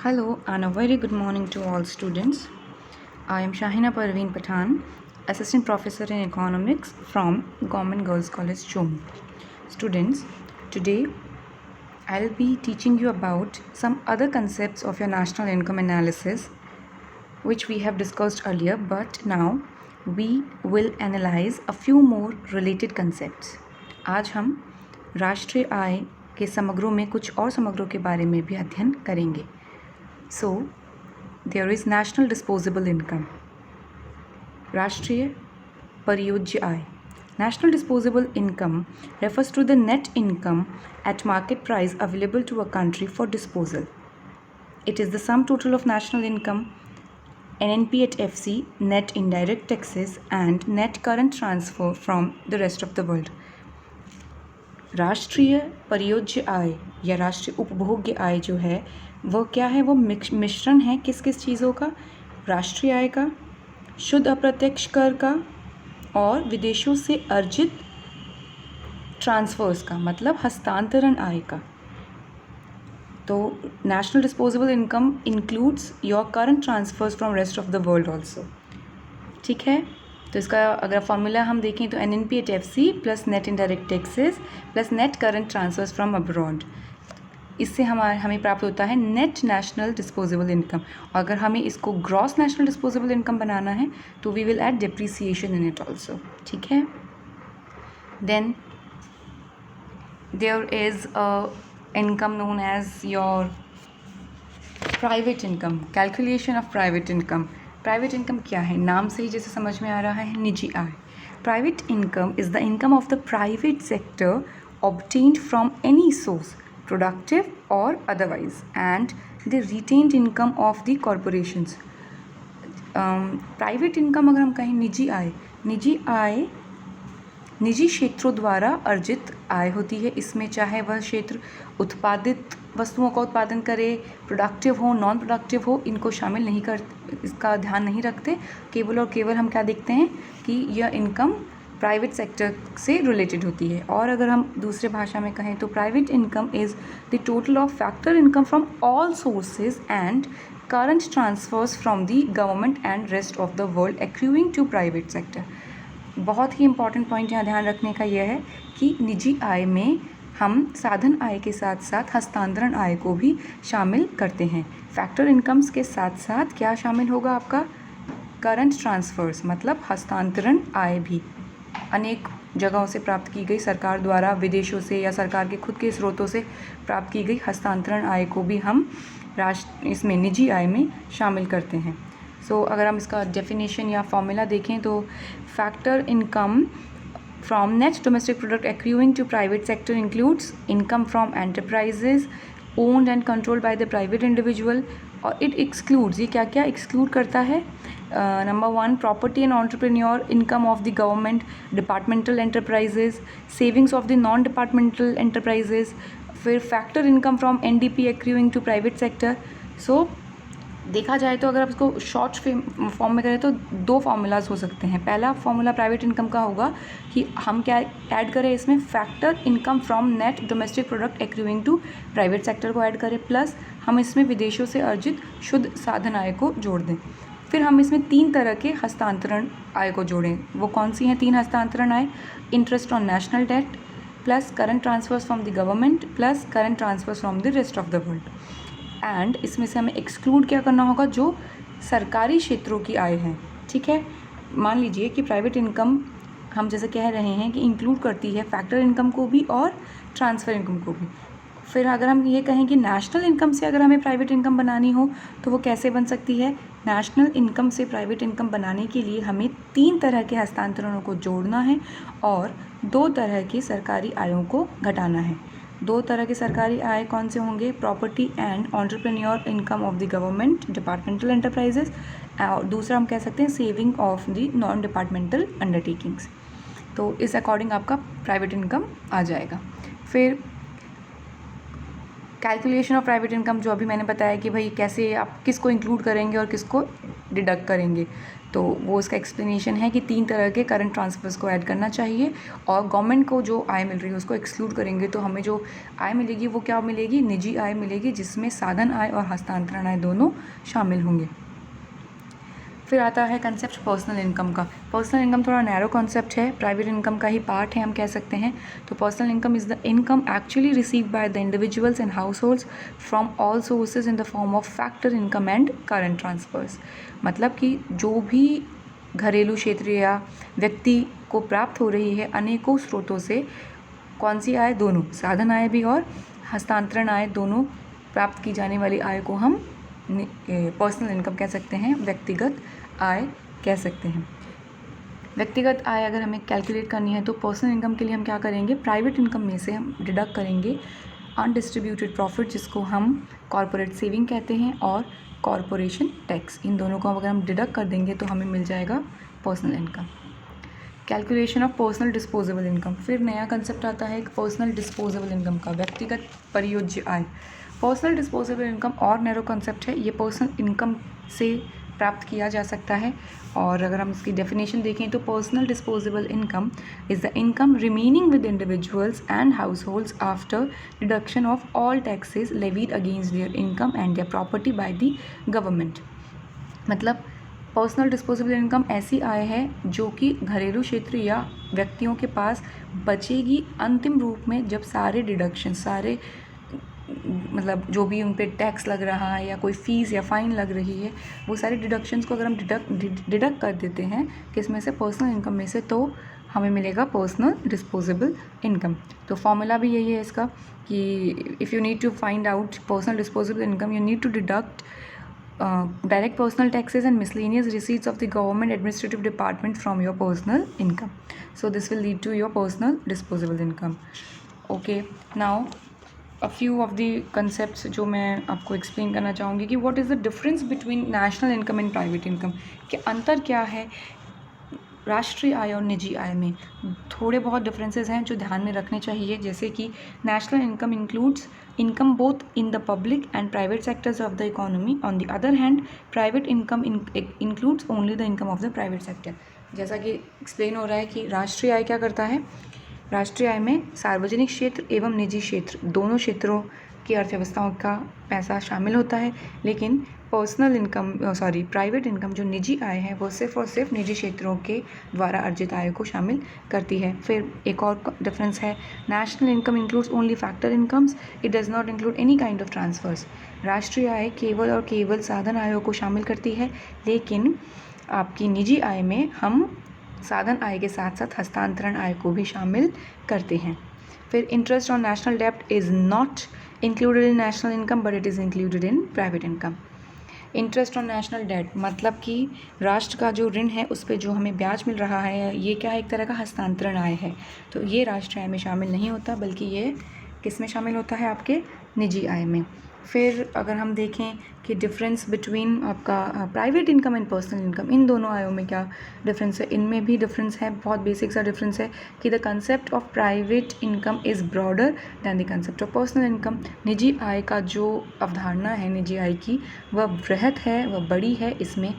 Hello and a very good morning to all students. I am Shahina Parveen Pathan, Assistant Professor in Economics from Government Girls College, Jammu. Students, today I'll be teaching you about some other concepts of your national income analysis which we have discussed earlier, but now we will analyze a few more related concepts. आज हम राष्ट्रीय आय के समग्रों में कुछ और समग्रों के बारे में भी अध्ययन करेंगे. So, there is national disposable income. राष्ट्रीय परियोज्य आय. National disposable income refers to the net income at market price available to a country for disposal. It is the sum total of national income, NNP at FC, net indirect taxes and net current transfer from the rest of the world. राष्ट्रीय परियोज्य आय या राष्ट्रीय उपभोग्य आय जो है वो क्या है, वो मिश्रण है किस किस चीज़ों का, राष्ट्रीय आय का, शुद्ध अप्रत्यक्ष कर का और विदेशों से अर्जित ट्रांसफर्स का, मतलब हस्तांतरण आय का. तो national disposable income includes your current transfers from rest of the world also. ठीक है, तो इसका अगर फॉर्मूला हम देखें तो NNP at FC plus net indirect taxes plus net current transfers from abroad. इससे हमें प्राप्त होता है नेट नेशनल डिस्पोजेबल इनकम. और अगर हमें इसको ग्रॉस नेशनल डिस्पोजेबल इनकम बनाना है तो we will add depreciation in it also. ठीक है, then there is a income known as your private income. Calculation of private income. Private income क्या है, नाम से ही जैसे समझ में आ रहा है, निजी आय. Private income is the income of the private sector obtained from any source, productive or otherwise, and the retained income of the corporations. Private income अगर हम कहें निजी आय निजी क्षेत्रों द्वारा अर्जित आय होती है. इसमें चाहे वह क्षेत्र उत्पादित वस्तुओं का उत्पादन करे, प्रोडक्टिव हो, नॉन प्रोडक्टिव हो, इनको शामिल नहीं कर, इसका ध्यान नहीं रखते. केवल और केवल हम क्या देखते हैं कि यह इनकम प्राइवेट सेक्टर से रिलेटेड होती है. और अगर हम दूसरे भाषा में कहें तो private income is the total of factor income from all sources and current transfers from the government and rest of the world accruing to private sector. बहुत ही इंपॉर्टेंट पॉइंट यहाँ ध्यान रखने का यह है कि निजी आय में हम साधन आय के साथ साथ हस्तांतरण आय को भी शामिल करते हैं. फैक्टर इनकम्स के साथ साथ क्या शामिल होगा आपका, करंट ट्रांसफर्स, मतलब हस्तांतरण आय भी अनेक जगहों से प्राप्त की गई, सरकार द्वारा, विदेशों से या सरकार के खुद के स्रोतों से प्राप्त की गई हस्तांतरण आय को भी हम इसमें निजी आय में शामिल करते हैं. सो अगर हम इसका डेफिनेशन या फॉर्मूला देखें तो factor income from net domestic product accruing to private sector includes income from enterprises owned and controlled by the private individual. और इट एक्सक्लूड्स, ये क्या क्या एक्सक्लूड करता है, नंबर 1 property and entrepreneur income of the government, departmental enterprises, savings of the non departmental enterprises, फिर factor income from NDP accruing to private sector. So देखा जाए तो अगर आप इसको शॉर्ट फॉर्म में करें तो दो फार्मूलाज हो सकते हैं. पहला फार्मूला प्राइवेट इनकम का होगा कि हम क्या ऐड करें इसमें, factor income from net domestic product accruing to private sector को ऐड करें, प्लस हम इसमें विदेशों से अर्जित शुद्ध साधन आय को जोड़ दें. फिर हम इसमें 3 तरह के हस्तांतरण आय को जोड़ें. वो कौन सी हैं 3 हस्तांतरण आय, interest on national debt plus current transfers from the government plus current transfers from the rest of the world. And इसमें से हमें एक्सक्लूड क्या करना होगा, जो सरकारी क्षेत्रों की आय है. ठीक है, मान लीजिए कि प्राइवेट इनकम हम जैसे कह रहे हैं कि इंक्लूड करती है फैक्टर इनकम को भी और ट्रांसफ़र इनकम को भी. फिर अगर हम ये कहें कि नेशनल इनकम से अगर हमें प्राइवेट इनकम बनानी हो तो वो कैसे बन सकती है, नेशनल इनकम से प्राइवेट इनकम बनाने के लिए हमें 3 तरह के हस्तांतरणों को जोड़ना है और 2 तरह की सरकारी आयों को घटाना है. 2 तरह के सरकारी आय कौन से होंगे, property and entrepreneur income of the government, departmental enterprises, और दूसरा हम कह सकते हैं saving of the non departmental undertakings. तो इस अकॉर्डिंग आपका प्राइवेट इनकम आ जाएगा. फिर कैलकुलेशन ऑफ प्राइवेट इनकम, जो अभी मैंने बताया कि भाई कैसे आप किसको इंक्लूड करेंगे और किसको डिडक्ट करेंगे। तो वो इसका एक्सप्लेनेशन है कि 3 तरह के करंट ट्रांसफर्स को ऐड करना चाहिए और गवर्नमेंट को जो आय मिल रही है उसको एक्सक्लूड करेंगे, तो हमें जो आय मिलेगी वो क्या मिलेगी, निजी आय मिलेगी, जिसमें साधन आय और हस्तांतरण आय दोनों शामिल होंगे। फिर आता है कंसेप्ट पर्सनल इनकम का। पर्सनल इनकम थोड़ा नैरो कॉन्सेप्ट है, प्राइवेट इनकम का ही पार्ट है हम कह सकते हैं। तो personal income is the income actually received by the individuals and house holds from all sources in the form of factor income and current transverse. मतलब कि जो भी घरेलू क्षेत्र या व्यक्ति को प्राप्त हो रही है अनेकों स्रोतों से, कौन सी आय, दोनों, साधन आय भी और हस्तांतरण आय दोनों, प्राप्त की जाने वाली आय को हम पर्सनल इनकम कह सकते हैं, व्यक्तिगत आय कह सकते हैं। व्यक्तिगत आय अगर हमें कैलकुलेट करनी है तो पर्सनल इनकम के लिए हम क्या करेंगे, प्राइवेट इनकम में से हम डिडक्ट करेंगे अनडिस्ट्रीब्यूटेड प्रॉफिट, जिसको हम कॉरपोरेट सेविंग कहते हैं, और कॉरपोरेशन टैक्स। इन दोनों को अगर हम डिडक्ट कर देंगे तो हमें मिल जाएगा personal income. Calculation of personal disposable income. फिर नया कंसेप्ट आता है एक पर्सनल डिस्पोजेबल इनकम का, व्यक्तिगत परियोज्य आय। पर्सनल डिस्पोजेबल इनकम और नैरो कंसेप्ट है, ये पर्सनल इनकम से प्राप्त किया जा सकता है। और अगर हम इसकी डेफिनेशन देखें तो personal disposable income is the income remaining with individuals and households after deduction of all taxes levied against their income and their property by the government. मतलब पर्सनल डिस्पोजेबल इनकम ऐसी आय है जो कि घरेलू क्षेत्र या व्यक्तियों के पास बचेगी अंतिम रूप में, जब सारे डिडक्शन, सारे मतलब जो भी उन पर टैक्स लग रहा है या कोई फ़ीस या फ़ाइन लग रही है, वो सारे डिडक्शंस को अगर हम डिडक्ट कर देते हैं किस में से, पर्सनल इनकम में से, तो हमें मिलेगा पर्सनल डिस्पोजेबल इनकम। तो फॉर्मूला भी यही है इसका कि if you need to find out personal disposable income, you need to deduct direct personal taxes and miscellaneous receipts of the government administrative department from your personal income. So this will lead to your personal disposable income. Okay, now a few of the concepts जो मैं आपको explain करना चाहूँगी कि what is the difference between national income and private income, कि अंतर क्या है राष्ट्रीय आय और निजी आय में। थोड़े बहुत डिफरेंसेस हैं जो ध्यान में रखने चाहिए, जैसे कि national income includes income both in the public and private sectors of the economy. On the other hand private income includes only the income of the private sector. जैसा कि एक्सप्लेन हो रहा है कि राष्ट्रीय आय क्या करता है, राष्ट्रीय आय में सार्वजनिक क्षेत्र एवं निजी क्षेत्र दोनों क्षेत्रों की अर्थव्यवस्थाओं का पैसा शामिल होता है, लेकिन पर्सनल इनकम प्राइवेट इनकम जो निजी आय है वो सिर्फ और सिर्फ निजी क्षेत्रों के द्वारा अर्जित आय को शामिल करती है। फिर एक और डिफरेंस है, national income includes only factor incomes, it does not include any kind of transfers. राष्ट्रीय आय केवल और केवल साधन आयों को शामिल करती है, लेकिन आपकी निजी आय में हम साधन आय के साथ साथ हस्तांतरण आय को भी शामिल करते हैं। फिर इंटरेस्ट ऑन नेशनल डेब्ट is not included in national income but it is included in private income. Interest on national debt मतलब कि राष्ट्र का जो ऋण है उस पर जो हमें ब्याज मिल रहा है, ये क्या है, एक तरह का हस्तांतरण आय है, तो ये राष्ट्रीय आय में शामिल नहीं होता, बल्कि ये किस में शामिल होता है, आपके निजी आय में। फिर अगर हम देखें कि डिफरेंस बिटवीन आपका private income and personal income, इन दोनों आयों में क्या डिफरेंस है, इनमें भी डिफरेंस है, बहुत बेसिक सा डिफरेंस है कि the concept of private income is broader than the concept of personal income. निजी आय का जो अवधारणा है निजी आय की, वह बृहत है, वह बड़ी है, इसमें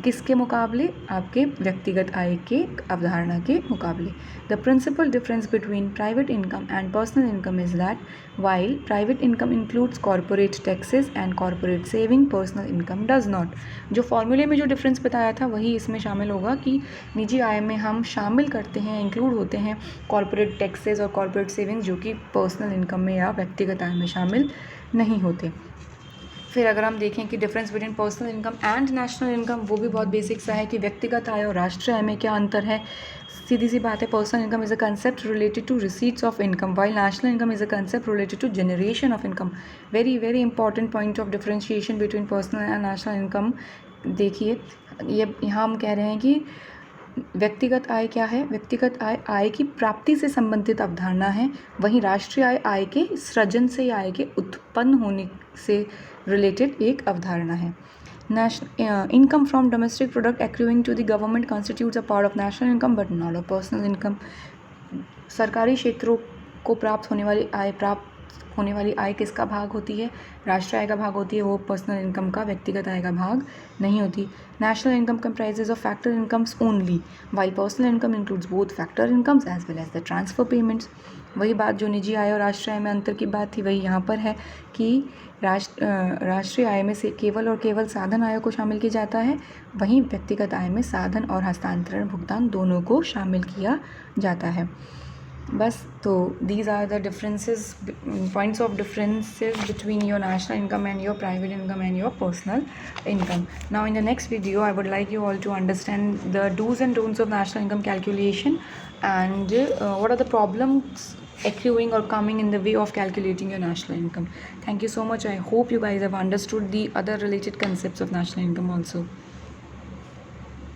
किसके मुकाबले, आपके व्यक्तिगत आय के अवधारणा के मुकाबले। The principal difference between private income and personal income is that while private income includes corporate taxes and corporate saving, personal income does not. जो फॉर्मूले में जो डिफरेंस बताया था वही इसमें शामिल होगा कि निजी आय में हम शामिल करते हैं, इंक्लूड होते हैं कॉरपोरेट टैक्सेस और कॉरपोरेट सेविंग्स, जो कि पर्सनल इनकम में या व्यक्तिगत आय में शामिल नहीं होते। फिर अगर हम देखें कि difference between personal income and national income, वो भी बहुत बेसिक सा है कि व्यक्तिगत आय और राष्ट्रीय आय में क्या अंतर है। सीधी सी बात है, personal income is a concept related to receipts of income while national income is a concept related to generation of income. Very very important point of differentiation between personal and national income. देखिए, ये यहाँ हम कह रहे हैं कि व्यक्तिगत आय क्या है, व्यक्तिगत आय आय की प्राप्ति से संबंधित अवधारणा है, वहीं राष्ट्रीय आय आय के सृजन से, आय के उत्पन्न होने से रिलेटेड एक अवधारणा है। Income from domestic product accruing to the government constitutes a part of national income but not of personal income. सरकारी क्षेत्रों को प्राप्त होने वाली आय होने वाली आय किसका भाग होती है? राष्ट्रीय आय का भाग होती है, वो पर्सनल इनकम का, व्यक्तिगत आय का भाग नहीं होती। National income comprises of factor incomes only, while personal income includes both factor incomes as well as the transfer payments. वही बात जो निजी आय और राष्ट्रीय आय में अंतर की बात थी, वही यहाँ पर है कि राष्ट्रीय आय में से केवल और केवल साधन आय को शामिल किया जाता है, वहीं व्यक्तिगत आय में साधन और हस्तांतरण भुगतान दोनों को शामिल किया जाता है। बस, तो these are the differences, points of differences between your national income and your private income and your personal income. Now in the next video I would like you all to understand the do's and don'ts of national income calculation and what are the problems accruing or coming in the way of calculating your national income. Thank you so much. I hope you guys have understood the other related concepts of national income also.